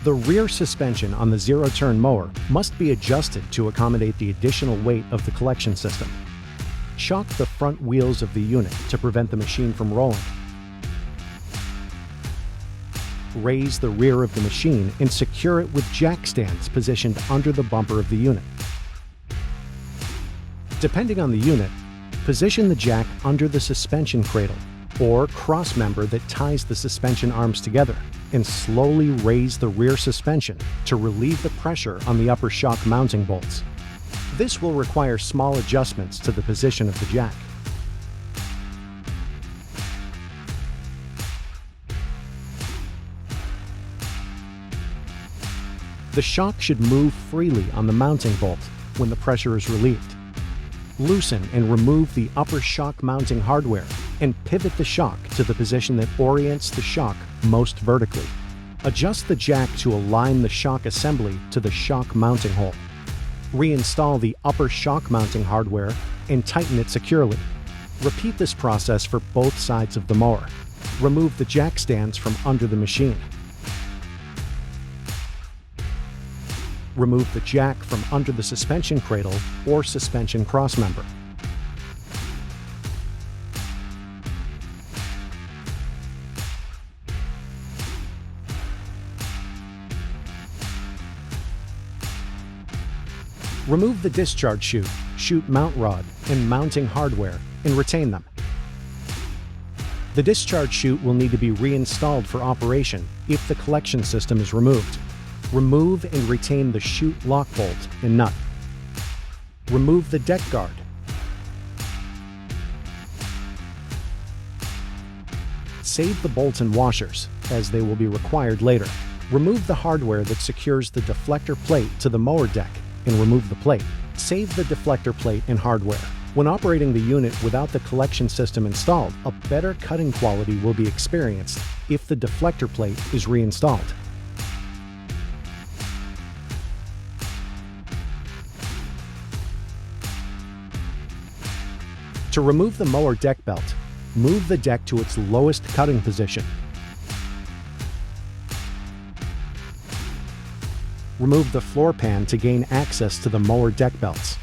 The rear suspension on the zero-turn mower must be adjusted to accommodate the additional weight of the collection system. Shock the front wheels of the unit to prevent the machine from rolling. Raise the rear of the machine and secure it with jack stands positioned under the bumper of the unit. Depending on the unit, position the jack under the suspension cradle or cross member that ties the suspension arms together, and slowly raise the rear suspension to relieve the pressure on the upper shock mounting bolts. This will require small adjustments to the position of the jack. The shock should move freely on the mounting bolt when the pressure is relieved. Loosen and remove the upper shock mounting hardware and pivot the shock to the position that orients the shock most vertically. Adjust the jack to align the shock assembly to the shock mounting hole. Reinstall the upper shock mounting hardware and tighten it securely. Repeat this process for both sides of the mower. Remove the jack stands from under the machine. Remove the jack from under the suspension cradle or suspension crossmember. Remove the discharge chute, chute mount rod, and mounting hardware and retain them. The discharge chute will need to be reinstalled for operation if the collection system is removed. Remove and retain the chute lock bolt and nut. Remove the deck guard. Save the bolts and washers, as they will be required later. Remove the hardware that secures the deflector plate to the mower deck and remove the plate. Save the deflector plate and hardware. When operating the unit without the collection system installed, a better cutting quality will be experienced if the deflector plate is reinstalled. To remove the mower deck belt, move the deck to its lowest cutting position. Remove the floor pan to gain access to the mower deck belts.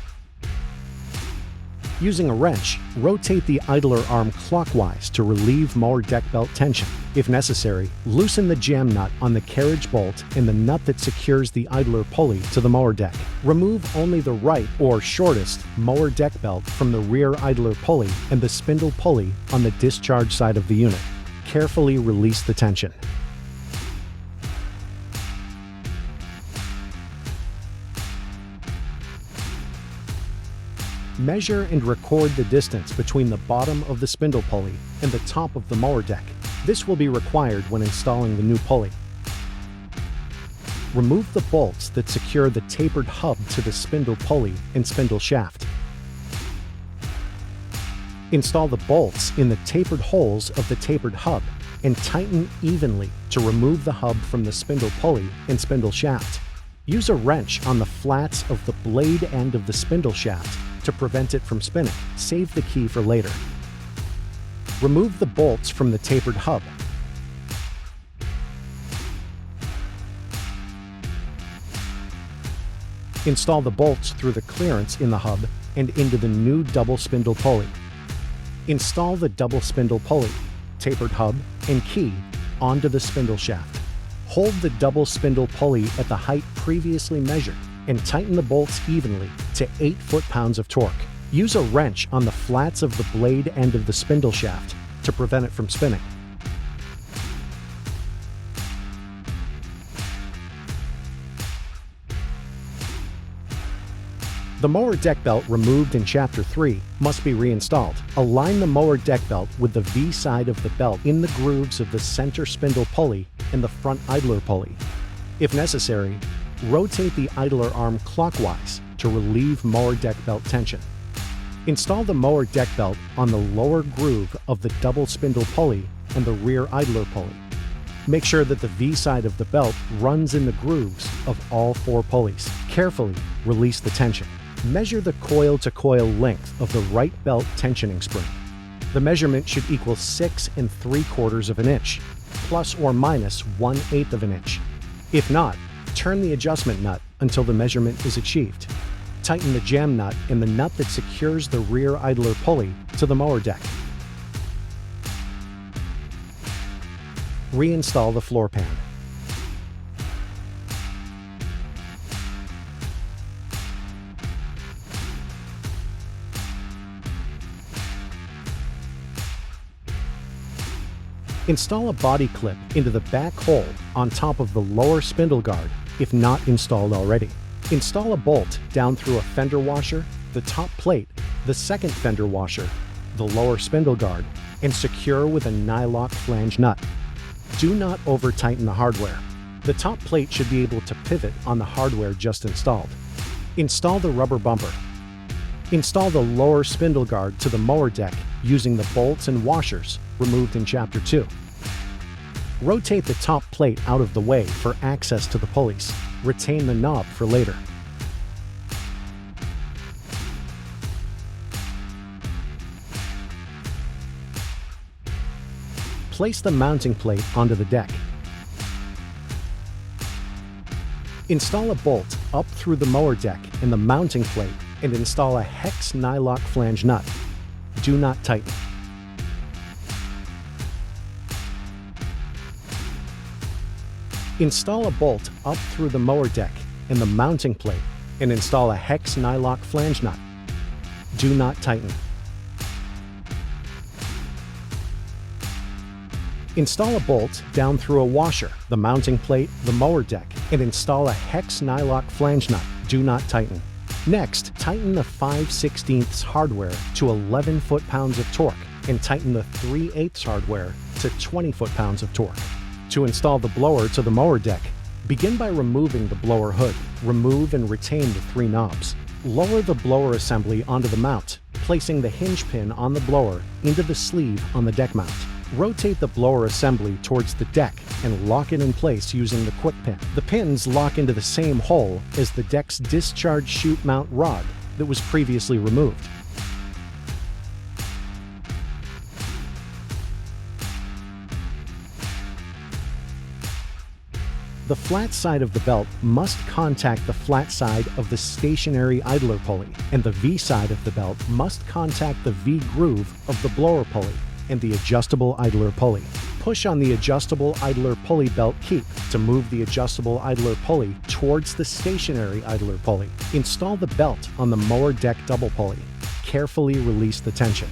Using a wrench, rotate the idler arm clockwise to relieve mower deck belt tension. If necessary, loosen the jam nut on the carriage bolt and the nut that secures the idler pulley to the mower deck. Remove only the right or shortest mower deck belt from the rear idler pulley and the spindle pulley on the discharge side of the unit. Carefully release the tension. Measure and record the distance between the bottom of the spindle pulley and the top of the mower deck. This will be required when installing the new pulley. Remove the bolts that secure the tapered hub to the spindle pulley and spindle shaft. Install the bolts in the tapered holes of the tapered hub and tighten evenly to remove the hub from the spindle pulley and spindle shaft. Use a wrench on the flats of the blade end of the spindle shaft to prevent it from spinning. Save the key for later. Remove the bolts from the tapered hub. Install the bolts through the clearance in the hub and into the new double spindle pulley. Install the double spindle pulley, tapered hub, and key onto the spindle shaft. Hold the double spindle pulley at the height previously measured and tighten the bolts evenly to 8 foot-pounds of torque. Use a wrench on the flats of the blade end of the spindle shaft to prevent it from spinning. The mower deck belt removed in Chapter 3 must be reinstalled. Align the mower deck belt with the V side of the belt in the grooves of the center spindle pulley and the front idler pulley. If necessary, rotate the idler arm clockwise to relieve mower deck belt tension. Install the mower deck belt on the lower groove of the double spindle pulley and the rear idler pulley. Make sure that the V side of the belt runs in the grooves of all 4 pulleys. Carefully release the tension. Measure the coil-to-coil length of the right belt tensioning spring. The measurement should equal 6 3/4 of an inch, plus or minus 1/8 of an inch. If not, turn the adjustment nut until the measurement is achieved. Tighten the jam nut and the nut that secures the rear idler pulley to the mower deck. Reinstall the floor pan. Install a body clip into the back hole on top of the lower spindle guard if not installed already. Install a bolt down through a fender washer, the top plate, the second fender washer, the lower spindle guard, and secure with a nylock flange nut. Do not over-tighten the hardware. The top plate should be able to pivot on the hardware just installed. Install the rubber bumper. Install the lower spindle guard to the mower deck using the bolts and washers removed in Chapter 2. Rotate the top plate out of the way for access to the pulleys. Retain the knob for later. Place the mounting plate onto the deck. Install a bolt up through the mower deck and the mounting plate and install a hex nylock flange nut. Do not tighten. Install a bolt up through the mower deck and the mounting plate and install a hex nylock flange nut. Do not tighten. Install a bolt down through a washer, the mounting plate, the mower deck, and install a hex nylock flange nut. Do not tighten. Next, tighten the 5/16 hardware to 11 foot-pounds of torque and tighten the 3/8 hardware to 20 foot-pounds of torque. To install the blower to the mower deck, begin by removing the blower hood. Remove and retain the 3 knobs. Lower the blower assembly onto the mount, placing the hinge pin on the blower into the sleeve on the deck mount. Rotate the blower assembly towards the deck and lock it in place using the quick pin. The pins lock into the same hole as the deck's discharge chute mount rod that was previously removed. The flat side of the belt must contact the flat side of the stationary idler pulley, and the V side of the belt must contact the V groove of the blower pulley and the adjustable idler pulley. Push on the adjustable idler pulley belt keep to move the adjustable idler pulley towards the stationary idler pulley. Install the belt on the mower deck double pulley. Carefully release the tension.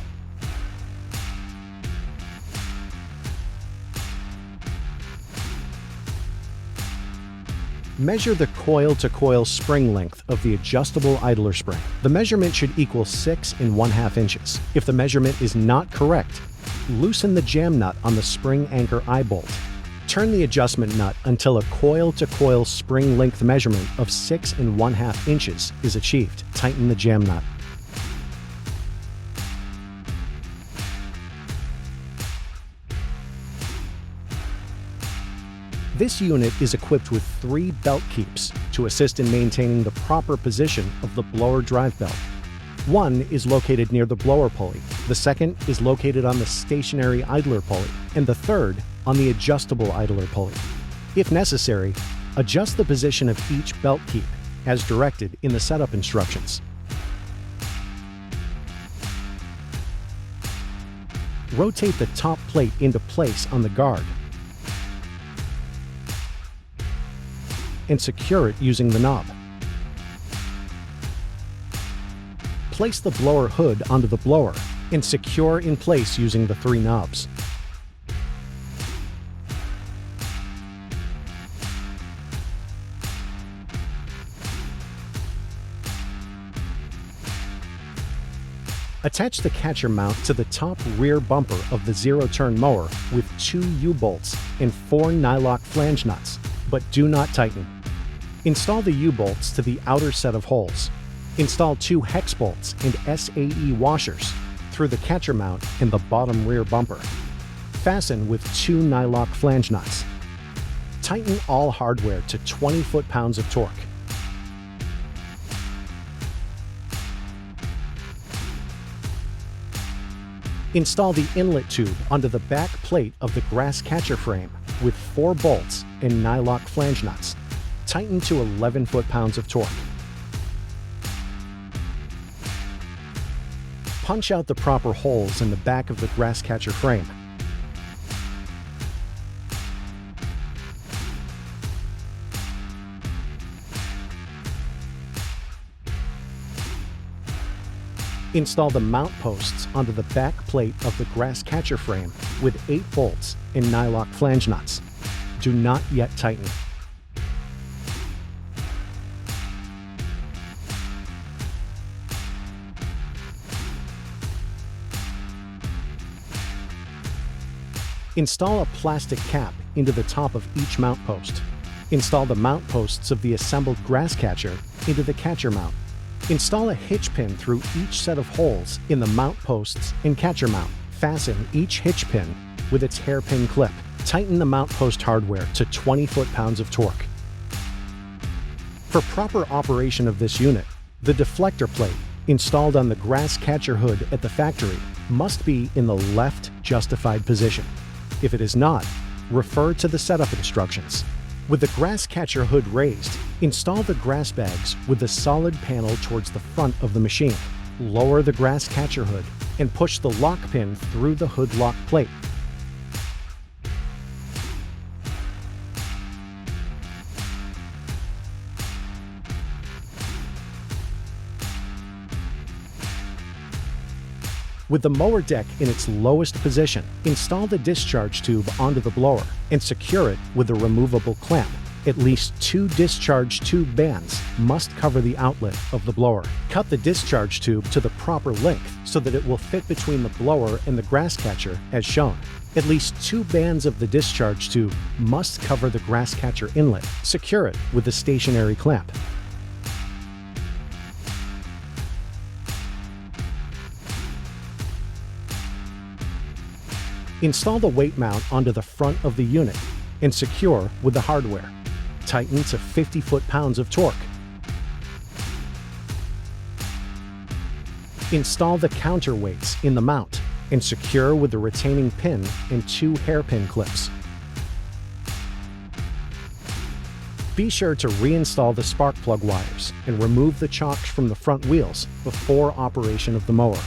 Measure the coil-to-coil spring length of the adjustable idler spring. The measurement should equal 6 1/2 inches. If the measurement is not correct, loosen the jam nut on the spring anchor eye bolt. Turn the adjustment nut until a coil-to-coil spring length measurement of 6 1/2 inches is achieved. Tighten the jam nut. This unit is equipped with 3 belt keeps to assist in maintaining the proper position of the blower drive belt. One is located near the blower pulley, the second is located on the stationary idler pulley, and the third on the adjustable idler pulley. If necessary, adjust the position of each belt keep as directed in the setup instructions. Rotate the top plate into place on the guard and secure it using the knob. Place the blower hood onto the blower and secure in place using the 3 knobs. Attach the catcher mount to the top rear bumper of the zero-turn mower with 2 U-bolts and 4 nylock flange nuts, but do not tighten. Install the U-bolts to the outer set of holes. Install 2 hex bolts and SAE washers through the catcher mount and the bottom rear bumper. Fasten with 2 nylock flange nuts. Tighten all hardware to 20 foot-pounds of torque. Install the inlet tube onto the back plate of the grass catcher frame with 4 bolts and nylock flange nuts. Tighten to 11 foot-pounds of torque. Punch out the proper holes in the back of the grass catcher frame. Install the mount posts onto the back plate of the grass catcher frame with 8 bolts and nylock flange nuts. Do not yet tighten. Install a plastic cap into the top of each mount post. Install the mount posts of the assembled grass catcher into the catcher mount. Install a hitch pin through each set of holes in the mount posts and catcher mount. Fasten each hitch pin with its hairpin clip. Tighten the mount post hardware to 20 foot-pounds of torque. For proper operation of this unit, the deflector plate installed on the grass catcher hood at the factory must be in the left justified position. If it is not, refer to the setup instructions. With the grass catcher hood raised, install the grass bags with the solid panel towards the front of the machine. Lower the grass catcher hood and push the lock pin through the hood lock plate. With the mower deck in its lowest position, install the discharge tube onto the blower and secure it with a removable clamp. At least 2 discharge tube bands must cover the outlet of the blower. Cut the discharge tube to the proper length so that it will fit between the blower and the grass catcher as shown. At least 2 bands of the discharge tube must cover the grass catcher inlet. Secure it with a stationary clamp. Install the weight mount onto the front of the unit and secure with the hardware. Tighten to 50 foot-pounds of torque. Install the counterweights in the mount and secure with the retaining pin and 2 hairpin clips. Be sure to reinstall the spark plug wires and remove the chocks from the front wheels before operation of the mower.